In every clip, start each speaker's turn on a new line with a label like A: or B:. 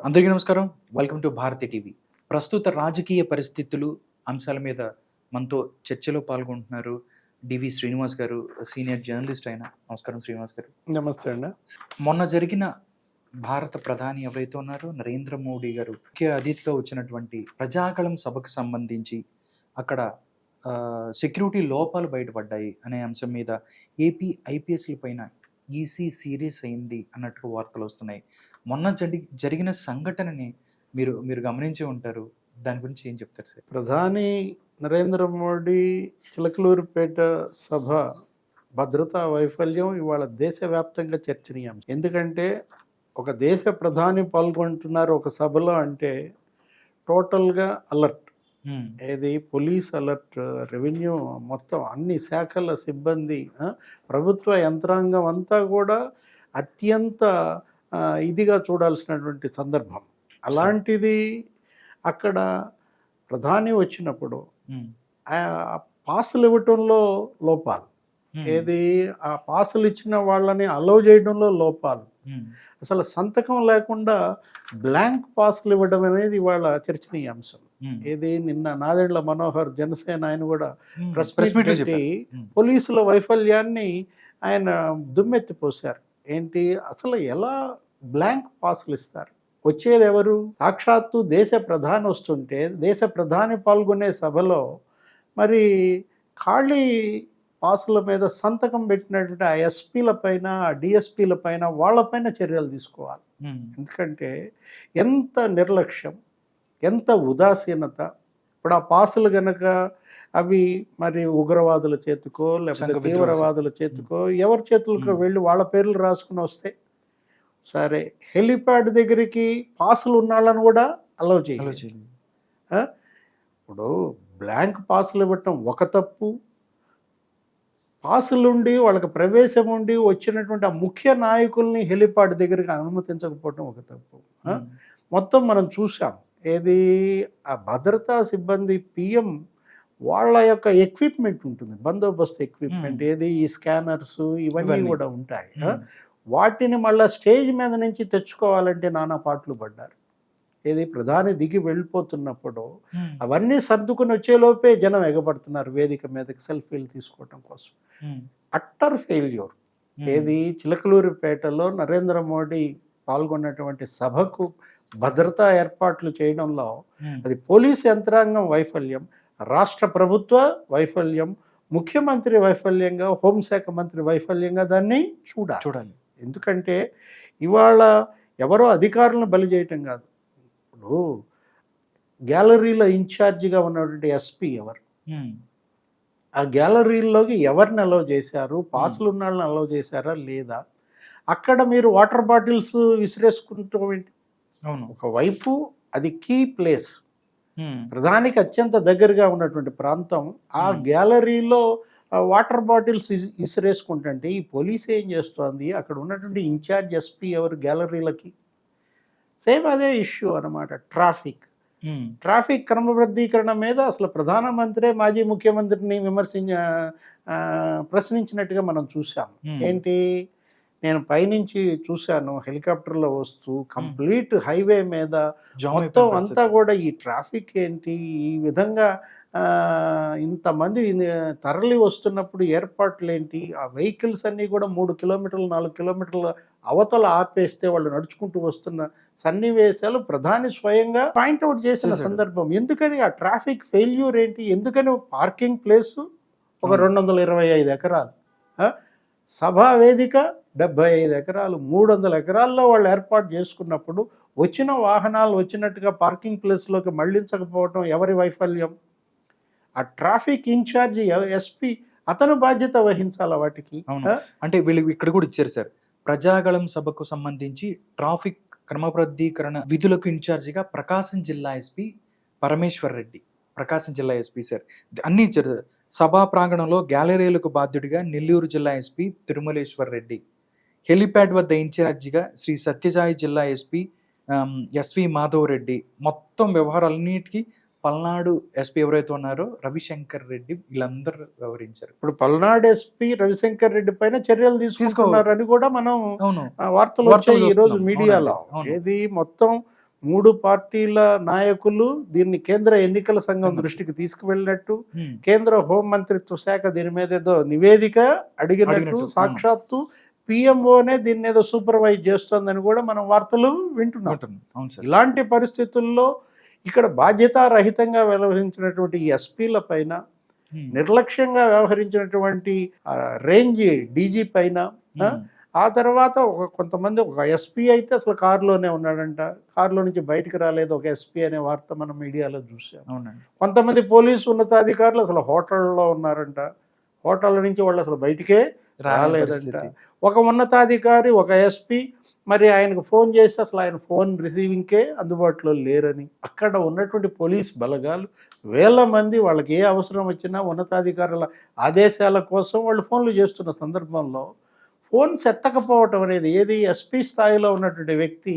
A: అందరికీ నమస్కారం. Welcome to Bharati TV. ప్రస్తుత రాజకీయ పరిస్థితులు అంశాల మీద మనతో చర్చలో పాల్గొంటున్నారు డివి శ్రీనివాస్ గారు, సీనియర్ జర్నలిస్ట్ ఆయన. నమస్కారం శ్రీనివాస్ గారు.
B: నమస్తే అండి.
A: మొన్న జరిగిన భారత ప్రధాని ఎవరైతే ఉన్నారో నరేంద్ర మోడీ గారు ముఖ్య అతిథిగా వచ్చినటువంటి ప్రజాగళం సభకు సంబంధించి అక్కడ సెక్యూరిటీ లోపాలు బయటపడ్డాయి అనే అంశం మీద ఏపీ ఐపీఎస్ల పైన ఈసీ సీరియస్ అయింది అన్నట్టు వార్తలు వస్తున్నాయి. మొన్న జరిగిన సంఘటనని మీరు గమనించి ఉంటారు. దాని గురించి ఏం చెప్తారు సార్?
B: ప్రధాని నరేంద్ర మోడీ చిలకలూరిపేట సభ భద్రతా వైఫల్యం ఇవాళ దేశవ్యాప్తంగా చర్చనీయాంశం. ఎందుకంటే ఒక దేశ ప్రధాని పాల్గొంటున్నారు ఒక సభలో అంటే టోటల్గా అలర్ట్. ఏది పోలీస్ అలర్ట్, రెవెన్యూ, మొత్తం అన్ని శాఖల సిబ్బంది, ప్రభుత్వ యంత్రాంగం అంతా కూడా అత్యంత ఇదిగా చూడాల్సినటువంటి సందర్భం. అలాంటిది అక్కడ ప్రధాని వచ్చినప్పుడు పాసులు ఇవ్వటంలో లోపాలు, ఏది ఆ పాసులు ఇచ్చిన వాళ్ళని అలౌ చేయడంలో లోపాలు, అసలు సంతకం లేకుండా బ్లాంక్ పాసులు ఇవ్వడం అనేది వాళ్ళ చర్చనీయాంశం. ఏది నిన్న నాదెండ్ల మనోహర్ జనసేన ఆయన కూడా ప్రెస్ మీట్ పెట్టి పోలీసుల వైఫల్యాన్ని ఆయన దుమ్మెత్తిపోశారు. ఏంటి అసలు ఎలా బ్లాంక్ పాసులు ఇస్తారు? వచ్చేది ఎవరు? సాక్షాత్తు దేశ ప్రధాని వస్తుంటే దేశ ప్రధాని పాల్గొనే సభలో మరి ఖాళీ పాసుల మీద సంతకం పెట్టినటువంటి ఆ ఎస్పీల పైన, ఆ డిఎస్పీల పైన, వాళ్ళపైన చర్యలు తీసుకోవాలి. ఎందుకంటే ఎంత నిర్లక్ష్యం, ఎంత ఉదాసీనత. ఇప్పుడు ఆ పాసులు గనక అవి మరి ఉగ్రవాదుల చేతికో లేకపోతే తీవ్రవాదుల చేతికో ఎవరి చేతులకో వెళ్ళి వాళ్ళ పేర్లు రాసుకుని వస్తే సరే, హెలిప్యాడ్ దగ్గరికి పాసులు ఉన్నాళ్ళని కూడా అలౌ చేయాలి. ఇప్పుడు బ్లాంక్ పాసులు ఇవ్వటం ఒక తప్పు, పాసులుండి వాళ్ళకి ప్రవేశం ఉండి వచ్చినటువంటి ఆ ముఖ్య నాయకుల్ని హెలిప్యాడ్ దగ్గరికి అనుమతించకపోవటం ఒక తప్పు. మొత్తం మనం చూసాం. ఏది ఆ భద్రతా సిబ్బంది పిఎం వాళ్ళ యొక్క ఎక్విప్మెంట్ ఉంటుంది, బందోబస్తు ఎక్విప్మెంట్, ఏది ఈ స్కానర్స్ ఇవన్నీ కూడా ఉంటాయి. వాటిని మళ్ళీ స్టేజ్ మీద నుంచి తెచ్చుకోవాలంటే నానా పాటలు పడ్డారు. ఏది ప్రధాని దిగి వెళ్ళిపోతున్నప్పుడు అవన్నీ సర్దుకుని వచ్చేలోపే జనం ఎగబడుతున్నారు వేదిక మీదకి సెల్ఫీలు తీసుకోవటం కోసం. Utter failure. ఏది చిలకలూరిపేటలో నరేంద్ర మోడీ పాల్గొన్నటువంటి సభకు భద్రతా ఏర్పాట్లు చేయడంలో అది పోలీస్ యంత్రాంగం వైఫల్యం, రాష్ట్ర ప్రభుత్వ వైఫల్యం, ముఖ్యమంత్రి వైఫల్యంగా, హోంశాఖ మంత్రి వైఫల్యంగా దాన్ని చూడాలి. ఎందుకంటే ఇవాళ ఎవరో అధికారులను బలి చేయటం కాదు. ఇప్పుడు గ్యాలరీలో ఇన్ఛార్జిగా ఉన్నటువంటి ఎస్పీ ఎవరు, ఆ గ్యాలరీలోకి ఎవరిని అలౌ చేశారు, పాసులు ఉన్న వాళ్ళని అలౌ చేశారా లేదా? అక్కడ మీరు వాటర్ బాటిల్స్ విసిరేసుకుంటాం ఏంటి? ఒకవైపు అది కీ ప్లేస్, ప్రధానికి అత్యంత దగ్గరగా ఉన్నటువంటి ప్రాంతం, ఆ గ్యాలరీలో వాటర్ బాటిల్స్ ఇసిరేసుకుంటుంటే ఈ పోలీస్ ఏం చేస్తోంది? అక్కడ ఉన్నటువంటి ఇన్ఛార్జ్ ఎస్పీ ఎవరు గ్యాలరీలకి? సేమ్ అదే ఇష్యూ అన్నమాట. ట్రాఫిక్ క్రమబద్ధీకరణ మీద అసలు ప్రధానమంత్రే మాజీ ముఖ్యమంత్రిని ప్రశ్నించినట్టుగా మనం చూసాం. ఏంటి, నేను పైనుంచి చూశాను హెలికాప్టర్లో వస్తూ కంప్లీట్ హైవే మీద మొత్తం అంతా కూడా ఈ ట్రాఫిక్ ఏంటి, ఈ విధంగా ఇంతమంది తరలి వస్తున్నప్పుడు ఏర్పాట్లు ఏంటి, ఆ వెహికల్స్ అన్నీ కూడా 3 కిలోమీటర్లు 4 కిలోమీటర్ల అవతల ఆపేస్తే వాళ్ళు నడుచుకుంటూ వస్తున్న సన్నివేశాలు ప్రధాని స్వయంగా పాయింట్అవుట్ చేసిన సందర్భం. ఎందుకని ఆ ట్రాఫిక్ ఫెయిల్యూర్ ఏంటి? ఎందుకని పార్కింగ్ ప్లేసు ఒక 225 ఎకరాలు, సభా వేదిక 75 ఎకరాలు, 300 ఎకరాల్లో వాళ్ళు ఏర్పాటు చేసుకున్నప్పుడు వచ్చిన వాహనాలు వచ్చినట్టుగా పార్కింగ్ ప్లేస్లోకి మళ్లించకపోవటం ఎవరి వైఫల్యం? ఆ ట్రాఫిక్ ఇన్ఛార్జి ఎస్పీ అతను బాధ్యత వహించాలా వాటికి?
A: అంటే వీళ్ళు ఇక్కడ కూడా ఇచ్చారు సార్, ప్రజాగళం సభకు సంబంధించి ట్రాఫిక్ క్రమబద్ధీకరణ విధులకు ఇన్ఛార్జిగా ప్రకాశం జిల్లా ఎస్పీ పరమేశ్వర్ రెడ్డి, ప్రకాశం జిల్లా ఎస్పీ సార్ అన్ని ఇచ్చారు. సభా ప్రాంగణంలో గ్యాలరీలకు బాధ్యుడిగా నెల్లూరు జిల్లా ఎస్పీ తిరుమలేశ్వర్ రెడ్డి, హెలిప్యాడ్ వద్ద ఇన్ఛార్జిగా శ్రీ సత్యసాయి జిల్లా ఎస్పీ ఎస్వి మాధవ్ రెడ్డి, మొత్తం వ్యవహారాలన్నిటికీ పల్నాడు ఎస్పీ ఎవరైతే ఉన్నారో రవిశంకర్ రెడ్డి, వీళ్ళందరూ వ్యవహరించారు.
B: ఇప్పుడు పల్నాడు ఎస్పీ రవిశంకర్ రెడ్డి పైన చర్యలు తీసుకున్నారని కూడా మనం వార్తలు వచ్చాయి ఈ రోజు మీడియాలో. ఏది మొత్తం 3 పార్టీల నాయకులు దీన్ని కేంద్ర ఎన్నికల సంఘం దృష్టికి తీసుకువెళ్ళినట్టు, కేంద్ర హోం మంత్రిత్వ శాఖ దీని మీద ఏదో నివేదిక అడిగినట్టు, సాక్షాత్తు పిఎంఓనే దీన్ని ఏదో సూపర్వైజ్ చేస్తోందని కూడా మనం వార్తలు వింటున్నాం. ఇలాంటి పరిస్థితుల్లో ఇక్కడ బాధ్యతారహితంగా వ్యవహరించినటువంటి ఈ ఎస్పీల పైన, నిర్లక్ష్యంగా వ్యవహరించినటువంటి రేంజ్ డీజీ పైన, ఆ తర్వాత కొంతమంది ఒక ఎస్పీ అయితే అసలు కారులోనే ఉన్నాడంట, కారులో నుంచి బయటకు రాలేదు ఒక ఎస్పీ అనే వార్త మనం మీడియాలో చూసాం. కొంతమంది పోలీసు ఉన్నతాధికారులు అసలు హోటల్లో ఉన్నారంట, హోటల్ నుంచి వాళ్ళు అసలు బయటికే రాలేదంట. ఒక ఉన్నతాధికారి ఒక ఎస్పీ మరి ఆయనకు ఫోన్ చేస్తే అసలు ఆయన ఫోన్ రిసీవింగ్కే అందుబాటులో లేరని, అక్కడ ఉన్నటువంటి పోలీస్ బలగాలు వేల మంది వాళ్ళకి ఏ అవసరం వచ్చినా ఉన్నతాధికారుల ఆదేశాల కోసం వాళ్ళు ఫోన్లు చేస్తున్న సందర్భంలో ఫోన్స్ ఎత్తకపోవటం అనేది ఏది ఎస్పీ స్థాయిలో ఉన్నటువంటి వ్యక్తి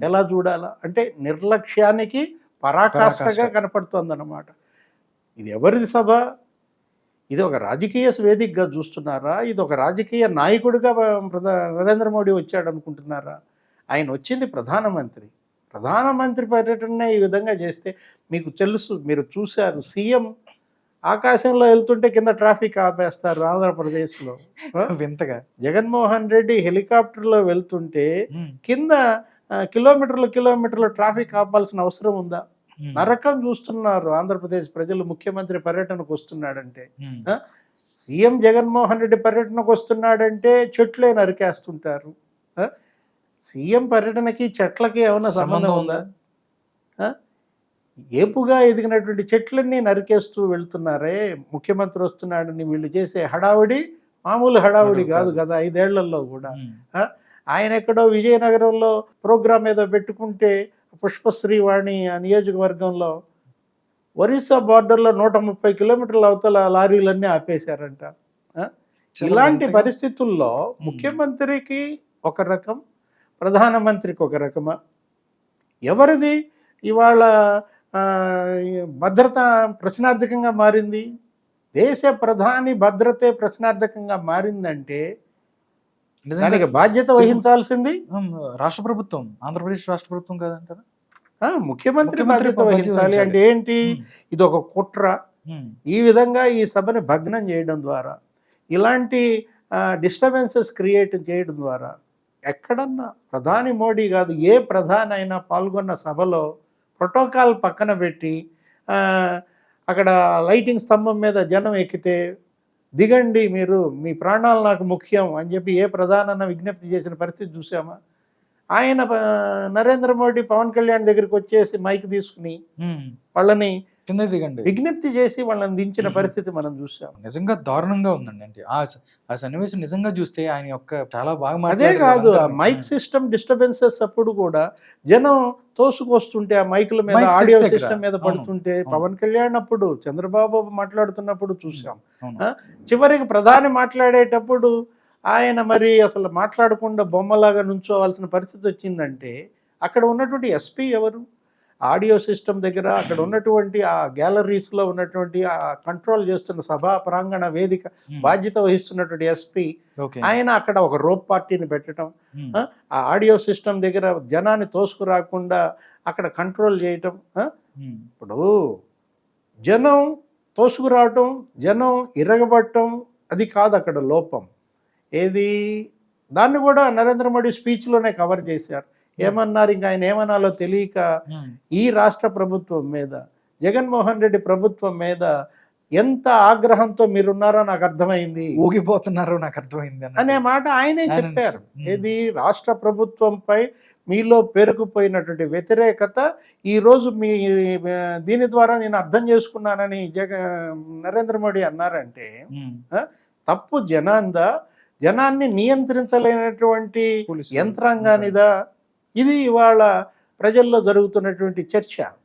B: ఎలా చూడాలా అంటే నిర్లక్ష్యానికి పరాకాష్ఠగా కనపడుతోందన్నమాట. ఇది ఎవరిది సభ? ఇది ఒక రాజకీయ వేదికగా చూస్తున్నారా? ఇది ఒక రాజకీయ నాయకుడిగా నరేంద్ర మోడీ వచ్చాడు అనుకుంటున్నారా? ఆయన వచ్చింది ప్రధానమంత్రి పర్యటన ఈ విధంగా చేస్తే మీకు తెలుసు, మీరు చూశారు, సీఎం ఆకాశంలో వెళ్తుంటే కింద ట్రాఫిక్ ఆపేస్తారు ఆంధ్రప్రదేశ్లో. జగన్మోహన్ రెడ్డి హెలికాప్టర్లో వెళ్తుంటే కింద కిలోమీటర్ల ట్రాఫిక్ ఆపాల్సిన అవసరం ఉందా? నరకం చూస్తున్నారు ఆంధ్రప్రదేశ్ ప్రజలు. ముఖ్యమంత్రి పర్యటనకు వస్తున్నాడంటే, సీఎం జగన్మోహన్ రెడ్డి పర్యటనకు వస్తున్నాడంటే చెట్లే నరికేస్తుంటారు. సీఎం పర్యటనకి చెట్లకి ఏమైనా సంబంధం ఉందా? ఏపుగా ఎదిగినటువంటి చెట్లన్నీ నరికేస్తూ వెళ్తున్నారే. ముఖ్యమంత్రి వస్తున్నాడని వీళ్ళు చేసే హడావుడి మామూలు హడావుడి కాదు కదా 5 ఏళ్లలో కూడా. ఆయన ఎక్కడో విజయనగరంలో ప్రోగ్రామ్ ఏదో పెట్టుకుంటే పుష్పశ్రీ వాణి ఆ నియోజకవర్గంలో ఒరిస్సా బార్డర్లో 130 కిలోమీటర్ల అవతల లారీలన్నీ ఆపేశారంట. ఇలాంటి పరిస్థితుల్లో ముఖ్యమంత్రికి ఒక రకం, ప్రధానమంత్రికి ఒక రకమా? ఎవరిది ఇవాళ భద్రత ప్రశ్నార్థకంగా మారింది? దేశ ప్రధాని భద్రతే ప్రశ్నార్థకంగా మారిందంటే దానికి బాధ్యత వహించాల్సింది
A: రాష్ట్ర ప్రభుత్వం, ఆంధ్రప్రదేశ్ రాష్ట్ర ప్రభుత్వం కదంటారా?
B: ముఖ్యమంత్రి బాధ్యత వహించాలి. అంటే ఏంటి? ఇది ఒక కుట్ర. ఈ విధంగా ఈ సభని భగ్నం చేయడం ద్వారా, ఇలాంటి డిస్టర్బెన్సెస్ క్రియేట్ చేయడం ద్వారా ఎక్కడన్నా ప్రధాని మోడీ కాదు ఏ ప్రధాని అయినా పాల్గొన్న సభలో ప్రోటోకాల్ పక్కన పెట్టి అక్కడ లైటింగ్ స్తంభం మీద జనం ఎక్కితే దిగండి మీరు, మీ ప్రాణాలు నాకు ముఖ్యం అని చెప్పి ఏ ప్రధానన్న విజ్ఞప్తి చేసిన పరిస్థితి చూసామా? ఆయన నరేంద్ర మోడీ పవన్ కళ్యాణ్ దగ్గరికి వచ్చేసి మైక్ తీసుకుని వాళ్ళని విజ్ఞప్తి చేసి వాళ్ళని దించిన పరిస్థితి మనం చూసాం.
A: నిజంగా దారుణంగా ఉందండి. అంటే ఆ సన్నివేశం నిజంగా చూస్తే ఆయన యొక్క చాలా బాగా.
B: అదే కాదు, మైక్ సిస్టమ్ డిస్టర్బెన్సెస్ అప్పుడు కూడా జనం తోసుకొస్తుంటే ఆ మైకుల మీద ఆడియో సిస్టమ్ మీద పడుతుంటే, పవన్ కళ్యాణ్ అప్పుడు చంద్రబాబు మాట్లాడుతున్నప్పుడు చూసాం. చివరికి ప్రధాని మాట్లాడేటప్పుడు ఆయన మరి అసలు మాట్లాడకుండా బొమ్మలాగా నుంచోవాల్సిన పరిస్థితి వచ్చిందంటే అక్కడ ఉన్నటువంటి ఎస్పీ ఎవరు? ఆడియో సిస్టమ్ దగ్గర అక్కడ ఉన్నటువంటి ఆ గ్యాలరీస్లో ఉన్నటువంటి ఆ కంట్రోల్ చేస్తున్న సభా ప్రాంగణ వేదిక బాధ్యత వహిస్తున్నటువంటి ఎస్పీ ఆయన అక్కడ ఒక రోప్ పార్టీని పెట్టడం, ఆ ఆడియో సిస్టమ్ దగ్గర జనాన్ని తోసుకురాకుండా అక్కడ కంట్రోల్ చేయటం. ఇప్పుడు జనం తోసుకురావటం, జనం ఇరగబట్టడం అది కాదు అక్కడ లోపం. ఏది? దాన్ని కూడా నరేంద్ర మోడీ స్పీచ్లోనే కవర్ చేశారు. ఏమన్నారు? ఇంకా ఆయన ఏమన్నాలో తెలియక ఈ రాష్ట్ర ప్రభుత్వం మీద, జగన్మోహన్ రెడ్డి ప్రభుత్వం మీద ఎంత ఆగ్రహంతో మీరున్నారో నాకు అర్థమైంది,
A: ఊగిపోతున్నారో నాకు అర్థమైంది
B: అనే మాట ఆయనే చెప్పారు. ఏది? రాష్ట్ర ప్రభుత్వంపై మీలో పేరుకుపోయినటువంటి వ్యతిరేకత ఈరోజు మీ దీని ద్వారా నేను అర్థం చేసుకున్నానని నరేంద్ర మోడీ అన్నారంటే తప్పు జనాందా, జనాన్ని నియంత్రించలేనటువంటి యంత్రాంగానిదా? ఇది ఇవాళ ప్రజల్లో జరుగుతున్నటువంటి చర్చ.